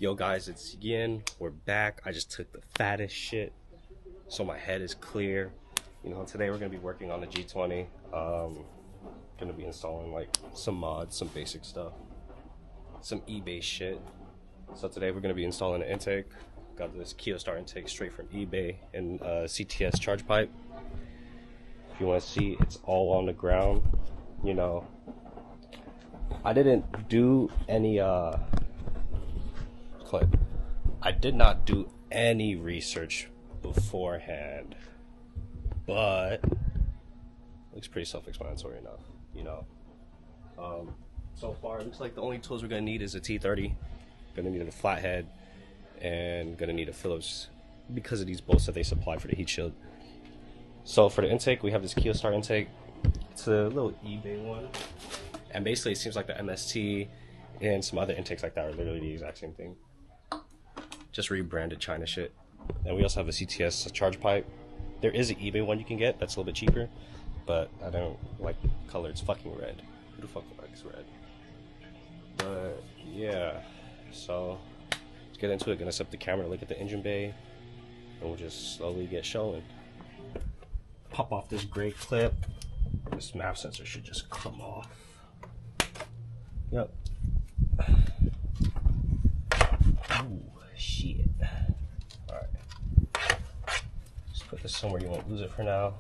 Yo guys, it's Yin. We're back. I just took the fattest shit, so my head is clear. You know, today we're gonna be working on the G20. Gonna be installing like some mods, some basic stuff, some eBay shit. So today we're gonna be installing an intake. Got this Kyostar intake straight from eBay and CTS charge pipe. If you want to see, it's all on the ground. You know, I didn't do any I did not do any research beforehand, but looks pretty self-explanatory enough, you know. So far it looks like the only tools we're gonna need is a T30, gonna need a flathead, and gonna need a Phillips because of these bolts that they supply for the heat shield. So for the intake, we have this Kyostar intake. It's a little eBay one, and basically it seems like the MST and some other intakes like that are literally the exact same thing, just rebranded China shit. And we also have a CTS charge pipe. There is an eBay one you can get that's a little bit cheaper, but I don't like the color. It's fucking red. Who the fuck likes red? But yeah, so let's get into it. Gonna set up the camera to look at the engine bay, and we'll just slowly get showing. Pop off this gray clip. This map sensor should just come off. Yep. Ooh, shit. Alright. Just put this somewhere you won't lose it for now.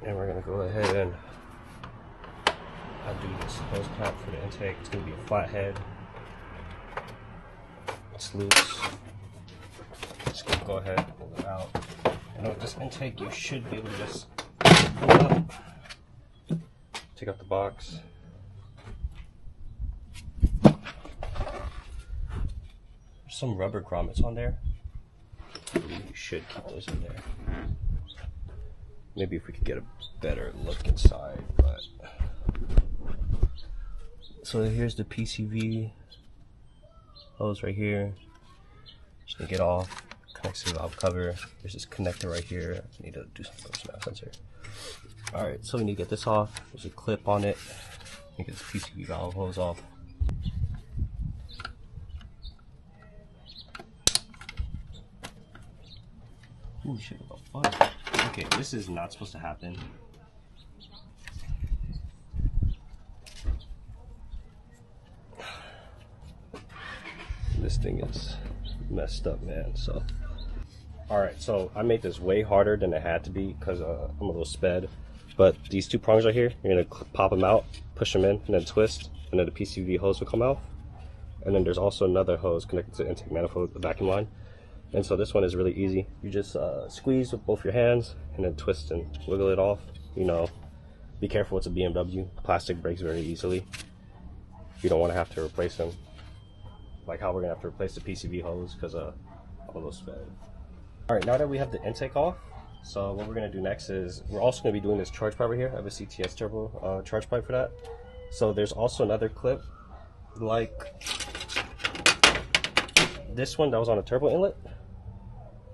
And we're gonna go ahead and undo this hose cap for the intake. It's gonna be a flathead. It's loose. Just gonna go ahead and pull it out. And with this intake, you should be able to just pull it up. Take out the box. There's some rubber grommets on there. I believe you should keep those in there. Maybe if we could get a better look inside, but. So here's the PCV hose right here. Just gonna get off. Connects to the valve cover. There's this connector right here. I need to do something with the map sensor. Alright, so we need to get this off. There's a clip on it. Get this PCV valve hose off. Ooh, shit, what the fuck? Okay, this is not supposed to happen. This thing is messed up, man. So alright, so I made this way harder than it had to be because I'm a little sped. But these two prongs right here, you're going to pop them out, push them in, and then twist, and then the PCV hose will come out. And then there's also another hose connected to the intake manifold, the vacuum line. And so this one is really easy. You just squeeze with both your hands, and then twist and wiggle it off. You know, be careful, it's a BMW. Plastic breaks very easily. You don't want to have to replace them. Like how we're going to have to replace the PCV hose because I'm a little sped. Alright, now that we have the intake off, so what we're going to do next is we're also going to be doing this charge pipe right here. I have a CTS turbo charge pipe for that. So there's also another clip like this one that was on a turbo inlet.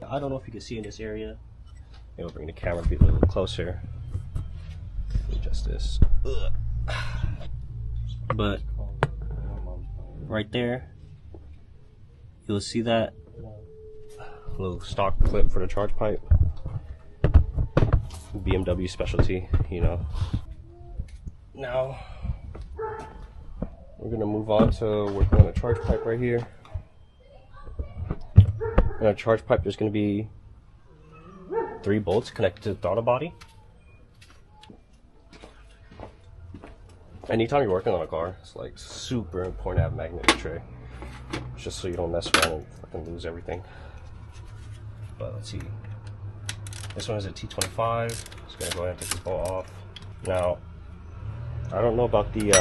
I don't know if you can see in this area. Maybe we'll bring the camera to be a little closer. Adjust this. But right there, you'll see that little stock clip for the charge pipe. BMW specialty, you know. Now we're gonna move on to working on a charge pipe right here. In our charge pipe, there's gonna be 3 bolts connected to the throttle body. Anytime you're working on a car, it's like super important to have a magnetic tray, just so you don't mess around and fucking lose everything. But let's see. This one is a T25. Just gonna go ahead and take this bolt off. Now, I don't know about the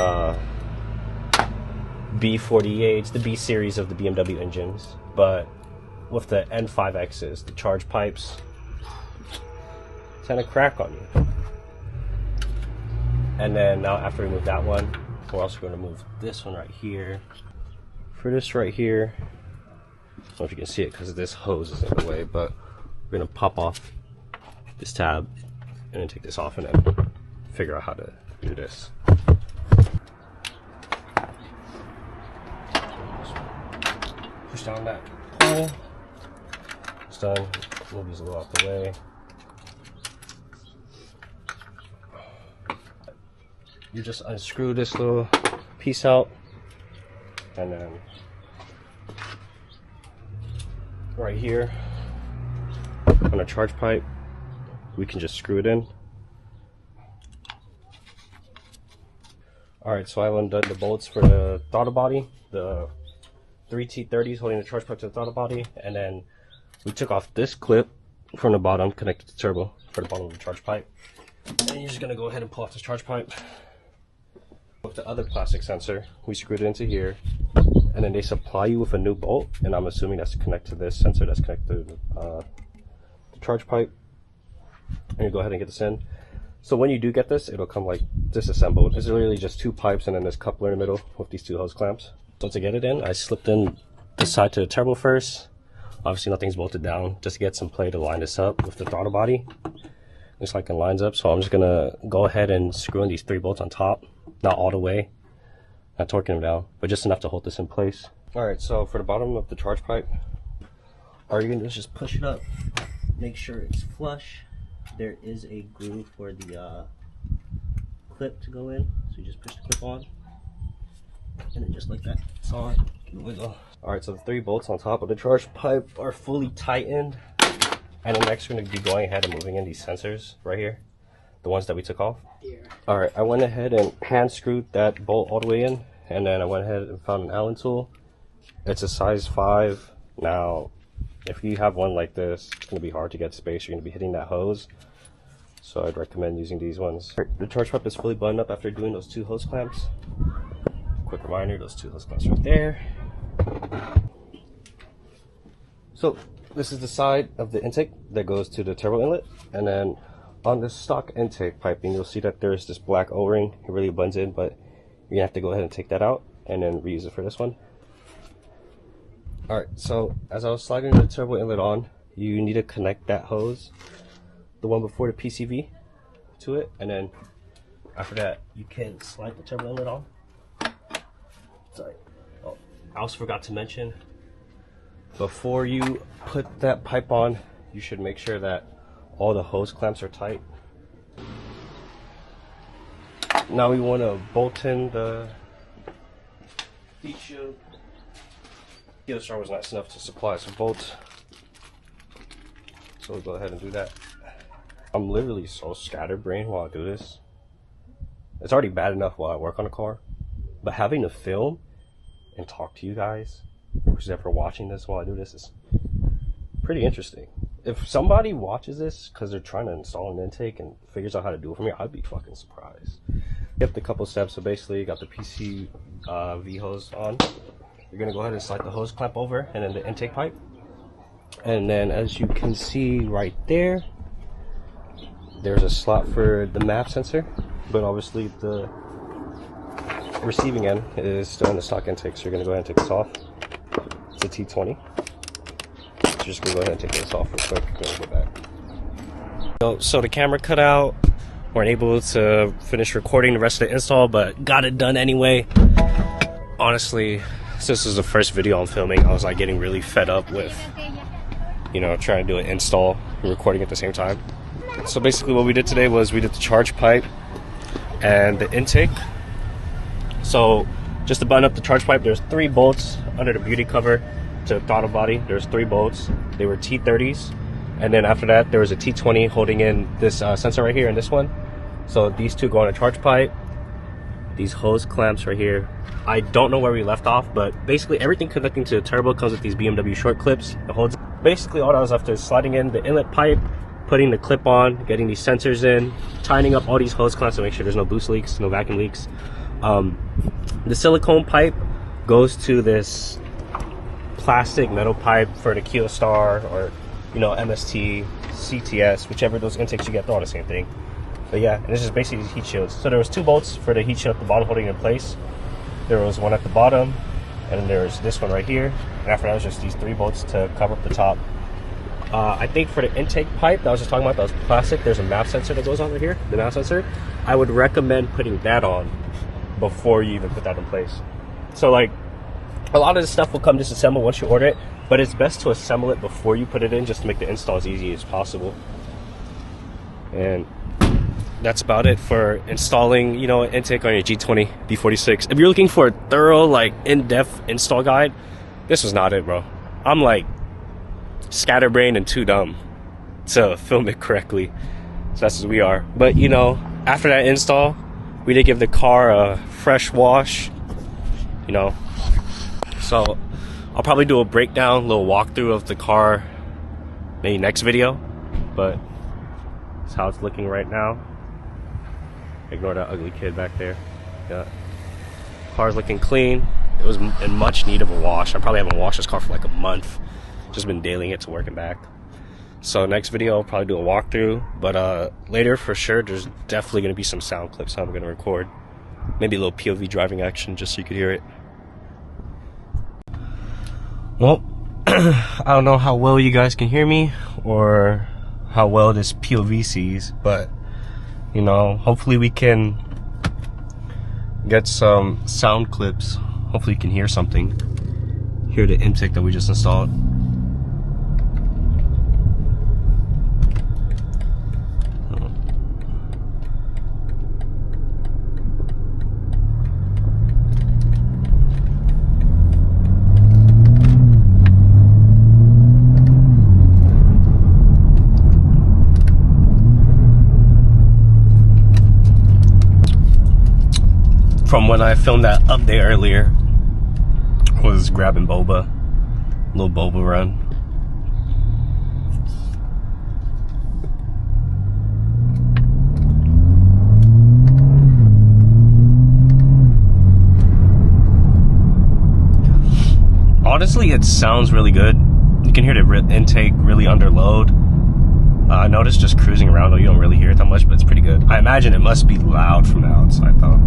B48s, the B series of the BMW engines, but with the N5Xs, the charge pipes tend to crack on you. And then now after we move that one, we're also going to move this one right here. For this right here, I don't know if you can see it because this hose is in the way, but we're going to pop off this tab and then take this off and then figure out how to do this. push down that pull. It's done. Move these a little out the way. You just unscrew this little piece out, and then right here on a charge pipe, we can just screw it in. Alright, so I've undone the bolts for the throttle body, the 3 T30s holding the charge pipe to the throttle body, and then we took off this clip from the bottom connected to the turbo for the bottom of the charge pipe. And you're just going to go ahead and pull off this charge pipe. With the other plastic sensor, we screwed it into here, and then they supply you with a new bolt, and I'm assuming that's to connect to this sensor that's connected to the charge pipe. And you go ahead and get this in. So when you do get this, it'll come like disassembled. It's literally just 2 pipes and then this coupler in the middle with these 2 hose clamps. So to get it in, I slipped in this side to the turbo first. Obviously nothing's bolted down, just to get some play to line this up with the throttle body. Looks like it lines up, so I'm just gonna go ahead and screw in these 3 bolts on top. Not all the way, not torquing them down, but just enough to hold this in place. Alright, so for the bottom of the charge pipe, all you're gonna do is just push it up, make sure it's flush. There is a groove for the clip to go in, so you just push the clip on, and then just like that, it's on, give it a wiggle. Alright, so the 3 bolts on top of the charge pipe are fully tightened, and then next we're going to be going ahead and moving in these sensors right here, the ones that we took off. Yeah. Alright, I went ahead and hand screwed that bolt all the way in, and then I went ahead and found an Allen tool. It's a size 5. Now, if you have one like this, it's going to be hard to get space. You're going to be hitting that hose. So I'd recommend using these ones. The charge pipe is fully buttoned up after doing those 2 hose clamps. Quick reminder, those 2 hose clamps right there. So this is the side of the intake that goes to the turbo inlet. And then on the stock intake piping, you'll see that there's this black O-ring. It really blends in, but you're going to have to go ahead and take that out and then reuse it for this one. Alright, so as I was sliding the turbo inlet on, you need to connect that hose, the one before the PCV, to it, and then after that you can slide the turbo inlet on. Sorry, oh, I also forgot to mention, before you put that pipe on, you should make sure that all the hose clamps are tight. Now we want to bolt in the heat shield. The other star was nice enough to supply some bolts, so we'll go ahead and do that. I'm literally so scatterbrained while I do this. It's already bad enough while I work on a car, but having to film and talk to you guys who's ever watching this while I do this is pretty interesting. If somebody watches this because they're trying to install an intake and figures out how to do it for me, I'd be fucking surprised. Skipped a couple steps, so basically you got the PCV hose on. You're gonna go ahead and slide the hose clamp over and then the intake pipe. And then as you can see right there, there's a slot for the map sensor, but obviously the receiving end is still in the stock intake, so you're gonna go ahead and take this off. It's a T20. So you're just gonna go ahead and take this off real quick and go back. So the camera cut out. Weren't able to finish recording the rest of the install, but got it done anyway. Honestly, since this is the first video I'm filming, I was like getting really fed up with, you know, trying to do an install and recording at the same time. So basically what we did today was we did the charge pipe and the intake. So just to button up the charge pipe, there's 3 bolts under the beauty cover to the throttle body. There's 3 bolts. They were T30s. And then after that, there was a T20 holding in this sensor right here and this one. So these 2 go on a charge pipe. These hose clamps right here. I don't know where we left off, but basically everything connecting to the turbo comes with these BMW short clips. It holds. Basically all that was left is sliding in the inlet pipe, putting the clip on, getting these sensors in, tightening up all these hose clamps to make sure there's no boost leaks, no vacuum leaks. The silicone pipe goes to this plastic metal pipe for the Kia Star or, you know, MST, CTS, whichever those intakes you get, they're all the same thing. But yeah, and this is basically heat shields. So there was 2 bolts for the heat shield at the bottom holding it in place. There was one at the bottom, and then there's this one right here. And after that was just these 3 bolts to cover up the top. I think for the intake pipe that I was just talking about, that was plastic. There's a map sensor that goes on right here, the map sensor. I would recommend putting that on before you even put that in place. So like, A lot of this stuff will come disassembled once you order it, but it's best to assemble it before you put it in, just to make the install as easy as possible. And that's about it for installing, you know, an intake on your G20 D46. If you're looking for a thorough, like, in-depth install guide, this was not it, bro. I'm like scatterbrained and too dumb to film it correctly. So that's as we are. But, you know, after that install, we did give the car a fresh wash, you know. So I'll probably do a breakdown, little walkthrough of the car maybe next video. But that's how it's looking right now. Ignore that ugly kid back there. Yeah. Car's looking clean. It was in much need of a wash. I probably haven't washed this car for like a month. Just been dailying it to work and back. So next video I'll probably do a walkthrough. But later for sure there's definitely going to be some sound clips I'm going to record. Maybe a little POV driving action just so you could hear it. Well, I don't know how well you guys can hear me or how well this POV sees, but you know, hopefully we can get some sound clips. Hopefully you can hear something. Hear the intake that we just installed. From when I filmed that update earlier, was grabbing boba, little boba run. Honestly, it sounds really good. You can hear the intake really under load. I noticed just cruising around though, you don't really hear it that much, but it's pretty good. I imagine it must be loud from the outside though.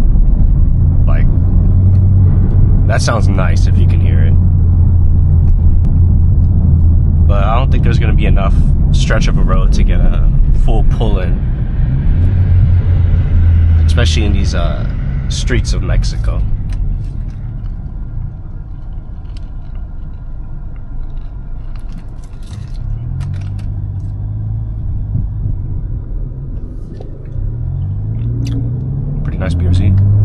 Like, that sounds nice if you can hear it. But I don't think there's going to be enough stretch of a road to get a full pull-in. Especially in these streets of Mexico. Pretty nice BRC.